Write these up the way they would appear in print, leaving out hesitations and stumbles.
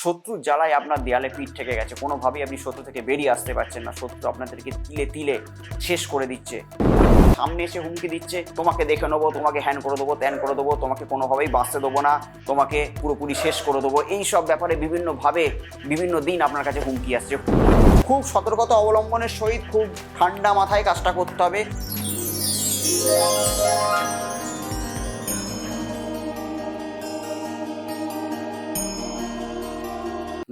শত্রুর জ্বালায় আপনার দেয়ালে পিঠ থেকে গেছে, কোনোভাবেই আপনি শত্রু থেকে বেরিয়ে আসতে পারছেন না, শত্রু আপনাদেরকে তিলে তিলে শেষ করে দিচ্ছে, সামনে এসে হুমকি দিচ্ছে তোমাকে দেখে নেবো, তোমাকে হ্যান করে দেবো, ত্যান করে দেবো, তোমাকে কোনোভাবেই বাঁচতে দেবো না, তোমাকে পুরোপুরি শেষ করে দেবো, এই সব ব্যাপারে বিভিন্নভাবে বিভিন্ন দিন আপনার কাছে হুমকি আসছে। খুব সতর্কতা অবলম্বনের সহিত খুব ঠান্ডা মাথায় কাজটা করতে হবে।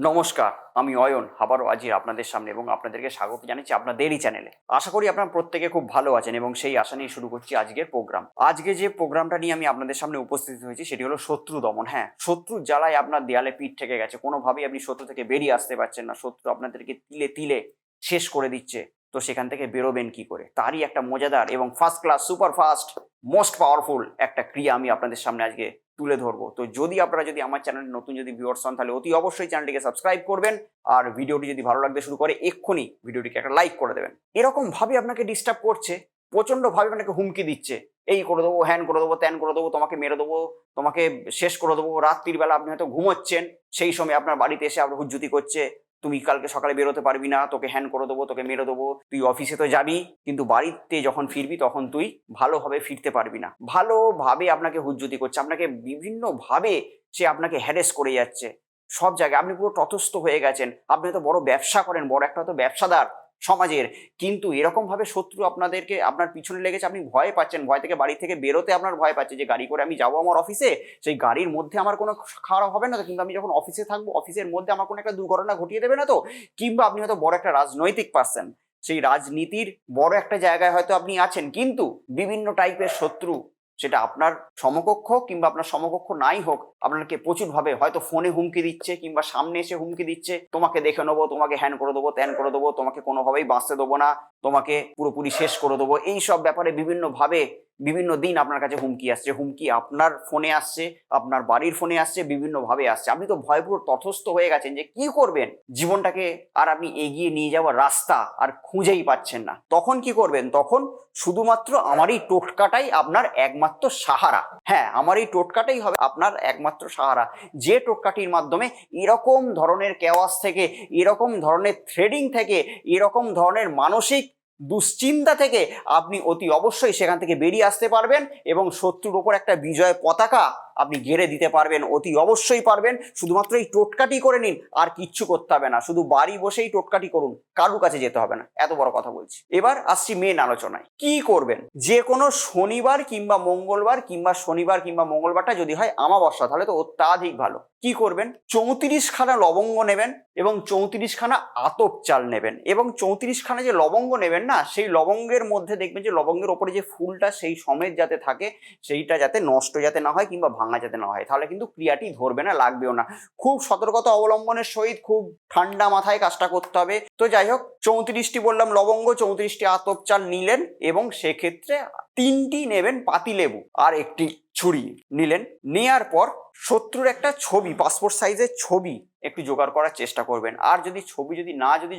নমস্কার, আমি অয়ন আবারও আজই আপনাদের সামনে এবং আপনাদেরকে স্বাগত জানাচ্ছি আপনাদেরই চ্যানেলে। আশা করি আপনারা প্রত্যেকে খুব ভালো আছেন এবং সেই আশা নিয়ে শুরু করছি আজকের প্রোগ্রাম। আজকে যে প্রোগ্রামটা নিয়ে আমি আপনাদের সামনে উপস্থিত হয়েছি সেটি হলো শত্রু দমন। হ্যাঁ, শত্রুর জ্বালায় আপনার দেয়ালে পিঠ থেকে গেছে, কোনোভাবেই আপনি শত্রু থেকে বেরিয়ে আসতে পারছেন না, শত্রু আপনাদেরকে তিলে তিলে শেষ করে দিচ্ছে। তো সেখান থেকে বেরোবেন কি করে, তারই একটা মজাদার এবং first class super fast most powerful একটা ক্রিয়া আমি আপনাদের সামনে আজকে তুলে ধরবো। তো আপনারা যদি আমার চ্যানেলে নতুন ভিউয়ার্স হন তাহলে অতি অবশ্যই চ্যানেলটিকে সাবস্ক্রাইব করবেন, আর ভিডিওটি যদি ভালো লাগতে শুরু করে এক্ষুনি ভিডিওটিকে একটা লাইক করে দেবেন। এরকম ভাবে আপনাকে ডিস্টার্ব করছে, প্রচন্ড ভাবে আপনাকে হুমকি দিচ্ছে, এই করে দেবো, হ্যান করে দেবো, ত্যান করে দেবো, তোমাকে মেরে দেবো, তোমাকে শেষ করে দেবো। রাত্রির বেলা আপনি হয়তো ঘুমোচ্ছেন, সেই সময় আপনার বাড়িতে এসে আপনার হুজ্জুতি করছে, তুমি কালকে সকালে বেরোতে পারবি না, তোকে হ্যান করে দেবো, তোকে মেরে দেবো, তুই অফিসে তো যাবি কিন্তু বাড়িতে যখন ফিরবি তখন তুই ভালোভাবে ফিরতে পারবি না। ভালোভাবে আপনাকে হুজ্জুতি করছে, আপনাকে বিভিন্নভাবে সে আপনাকে হ্যারেস করে যাচ্ছে সব জায়গায়। আপনি পুরো তটস্থ হয়ে গেছেন, আপনি তো বড় ব্যবসা করেন, বড় একটা তো ব্যবসাদার সমাজের, কিন্তু এরকম ভাবে শত্রু আপনাদেরকে আপনার পিছনে লেগেছে, আপনি ভয় পাচ্ছেন, ভয় থেকে বাড়ি থেকে বেরোতে আপনার ভয় পাচ্ছে যে গাড়ি করে আমি যাবো আমার অফিসে, সেই গাড়ির মধ্যে আমার কোনো খারাপ হবে না তো, কিন্তু আমি যখন অফিসে থাকবো অফিসের মধ্যে আমার কোনো একটা দুর্ঘটনা ঘটিয়ে দেবে না তো। কিংবা আপনি হয়তো বড় একটা রাজনৈতিক পার্সন, সেই রাজনীতির বড় একটা জায়গায় হয়তো আপনি আছেন, কিন্তু বিভিন্ন টাইপের শত্রু, সেটা আপনার সমকক্ষ কিংবা আপনার সমকক্ষ নাই হোক, আপনাকে প্রচুরভাবে হয়তো ফোনে হুমকি দিচ্ছে কিংবা সামনে এসে হুমকি দিচ্ছে, তোমাকে দেখে নেবো, তোমাকে হ্যান করে দেবো, ত্যান করে দেবো, তোমাকে কোনোভাবেই বাঁচতে দেবো না, তোমাকে পুরোপুরি শেষ করে দেবো, এই সব ব্যাপারে বিভিন্নভাবে বিভিন্ন দিন আপনার কাছে হুমকি আসছে। হুমকি আপনার ফোনে আসছে, আপনার বাড়ির ফোনে আসছে, বিভিন্নভাবে আসছে। আপনি তো ভয়পুর তথস্থ হয়ে গেছেন যে কি করবেন, জীবনটাকে আর আপনি এগিয়ে নিয়ে যাওয়ার রাস্তা আর খুঁজেই পাচ্ছেন না। তখন কি করবেন? তখন শুধুমাত্র আমার এই টোটকাটাই আপনার একমাত্র সাহারা। হ্যাঁ, আমার এই টোটকাটাই হবে আপনার একমাত্র সাহারা, যে টোটকাটির মাধ্যমে এরকম ধরনের কেওয়াস থেকে, এরকম ধরনের থ্রেডিং থেকে, এরকম ধরনের মানসিক দুশ্চিন্তা থেকে আপনি অতি অবশ্যই সেখান থেকে বেরিয়ে আসতে পারবেন এবং শত্রুর ওপর একটা বিজয় পতাকা আপনি গেড়ে দিতে পারবেন, অতি অবশ্যই পারবেন। শুধুমাত্র এই টোটকাটি করে নিন, আর কিচ্ছু করতে হবে না, শুধু বাড়ি বসেই টোটকাটি করুন, কারুর কাছে যেতে হবে না। এত বড় কথা বলছি। এবার আসছি মেন আলোচনায়। কি করবেন? যে কোনো শনিবার কিংবা মঙ্গলবার, কিংবা শনিবার কিংবা মঙ্গলবারটা যদি হয় আমাবস্যা, তাহলে তো অত্যাধিক ভালো। কি করবেন? 34খানা লবঙ্গ নেবেন এবং 34খানা আতপ চাল নেবেন, এবং 34খানা যে লবঙ্গ নেবেন না, সেই লবঙ্গের মধ্যে দেখবেন যে লবঙ্গের ওপরে যে ফুলটা সেই সমেত যাতে থাকে, সেইটা যাতে নষ্ট যাতে না হয় কিংবা ভাঙা যাতে না হয়, তাহলে কিন্তু ক্রিয়াটি ধরবে না, লাগবেও না। খুব সতর্কতা অবলম্বনের সহিত খুব ঠান্ডা মাথায় কাজটা করতে হবে। তো যাই হোক, 34টি বললাম লবঙ্গ, 34টি আতপ চাল নিলেন এবং সেক্ষেত্রে 3টি নেবেন পাতিলেবু আর একটি ছুরি নিলেন। নেয়ার পর শত্রুর একটা ছবি, পাসপোর্ট সাইজের ছবি একটু জোগাড় করার চেষ্টা করবেন। আর যদি ছবি যদি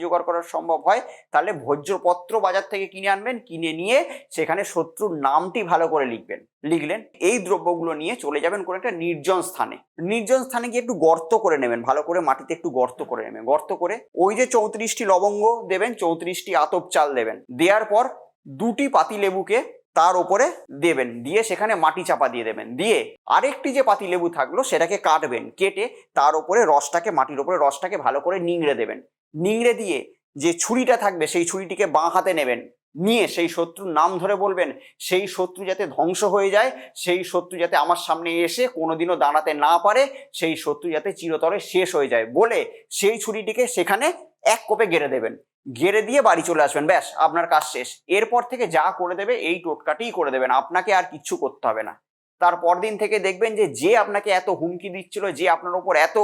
জোগাড় করা সম্ভব হয়, তাহলে ভোজ্যপত্র বাজার থেকে কিনে আনবেন, কিনে নিয়ে সেখানে শত্রুর নামটি ভালো করে লিখলেন। এই দ্রব্যগুলো নিয়ে চলে যাবেন কোনো একটা নির্জন স্থানে গিয়ে একটু গর্ত করে নেবেন, ভালো করে মাটিতে একটু গর্ত করে নেবেন। গর্ত করে ওই যে 34টি লবঙ্গ দেবেন, 34টি আতপ চাল দেবেন, দেওয়ার পর 2টি পাতিলেবুকে তার উপরে দেবেন, দিয়ে সেখানে মাটি চাপা দিয়ে দেবেন। দিয়ে আরেকটি যে পাতি লেবু থাকলো সেটাকে কাটবেন, কেটে তার উপরে রসটাকে, মাটির উপরে রসটাকে ভালো করে নিংড়ে দেবেন। নিংড়ে দিয়ে যে ছুরিটা থাকবে সেই ছুরিটিকে বাঁ হাতে নেবেন, নিয়ে সেই শত্রুর নাম ধরে বলবেন, সেই শত্রু যাতে ধ্বংস হয়ে যায়, সেই শত্রু যাতে আমার সামনে এসে কোনোদিনও দাঁড়াতে না পারে, সেই শত্রু যাতে চিরতরে শেষ হয়ে যায় বলে সেই ছুরিটিকে সেখানে এক কোপে গেড়ে দেবেন। গেড়ে দিয়ে বাড়ি চলে আসবেন, ব্যাস আপনার কাজ শেষ। এরপর থেকে যা করে দেবে এই টোটকাটিই করে দেবেন, আপনাকে আর কিচ্ছু করতে হবে না। তারপর দিন থেকে দেখবেন যে আপনাকে এত হুমকি দিচ্ছিল, যে আপনার উপর এত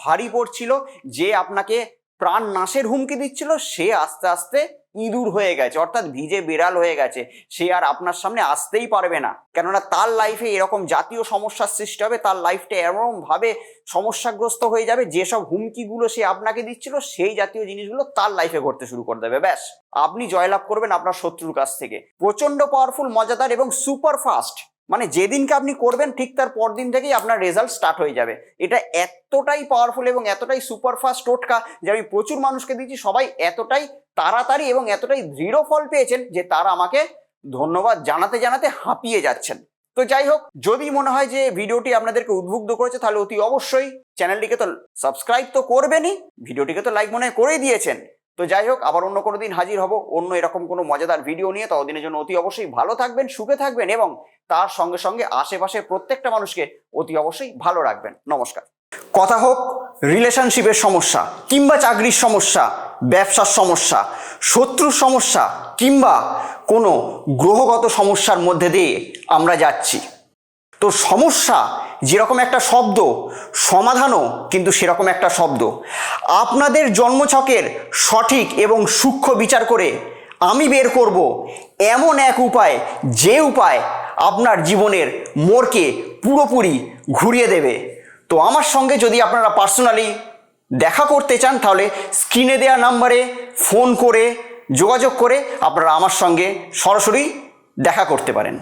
ভারী পড়ছিল, যে আপনাকে প্রাণ নাশের হুমকি দিচ্ছিল, সে আস্তে আস্তে ইঁদুর হয়ে গেছে, অর্থাৎ ভিজে বিড়াল হয়ে গেছে। সে আর আপনার সামনে আসতেই পারবে না, কেননা তার লাইফে এরকম জাতীয় সমস্যার সৃষ্টি হবে, তার লাইফটা এমন ভাবে সমস্যাগ্রস্ত হয়ে যাবে, যেসব হুমকিগুলো সে আপনাকে দিচ্ছিল সেই জাতীয় জিনিসগুলো তার লাইফে ঘটতে শুরু করে দেবে। ব্যাস আপনি জয়লাভ করবেন আপনার শত্রুর কাছ থেকে। প্রচন্ড পাওয়ারফুল, মজাদার এবং সুপার ফাস্ট মানে যেদিনকে আপনি করবেন ঠিক তার পর দিন থেকেই আপনার রেজাল্ট স্টার্ট হয়ে যাবে। এটা এতটাই পাওয়ারফুল এবং এতটাই সুপারফাস্ট টোটকা যে আমি প্রচুর মানুষকে দিচ্ছি, সবাই এতটাই তাড়াতাড়ি এবং এতটাই দৃঢ় ফল পেয়েছেন যে তারা আমাকে ধন্যবাদ জানাতে জানাতে হাঁপিয়ে যাচ্ছেন। তো যাই হোক, যদি মনে হয় যে ভিডিওটি আপনাদেরকে উদ্বুদ্ধ করেছে তাহলে অতি অবশ্যই চ্যানেলটিকে তো সাবস্ক্রাইব তো করবেনই, ভিডিওটিকে তো লাইক মনে হয় করেই দিয়েছেন। তো যাই হোক, আবার অন্য কোনো দিন হাজির হব অন্য এরকম কোনো মজাদার ভিডিও নিয়ে। ততদিনের জন্য অতি অবশ্যই ভালো থাকবেন, সুখে থাকবেন এবং তার সঙ্গে সঙ্গে আশেপাশের প্রত্যেকটা মানুষকে অতি অবশ্যই ভালো রাখবেন। নমস্কার। কথা হোক রিলেশনশিপের সমস্যা কিংবা চাকরির সমস্যা, ব্যবসার সমস্যা, শত্রুর সমস্যা কিংবা কোনো গ্রহগত সমস্যার মধ্যে দিয়ে আমরা যাচ্ছি, তো সমস্যা যেরকম একটা শব্দ, সমাধানও কিন্তু সেরকম একটা শব্দ। আপনাদের জন্মছকের সঠিক এবং সূক্ষ্ম বিচার করে আমি বের করব এমন এক উপায়, যে উপায় আপনার জীবনের মোড়কে পুরোপুরি ঘুরিয়ে দেবে। তো আমার সঙ্গে যদি আপনারা পার্সোনালি দেখা করতে চান তাহলে স্ক্রিনে দেওয়া নাম্বারে ফোন করে যোগাযোগ করে আপনারা আমার সঙ্গে সরাসরি দেখা করতে পারেন।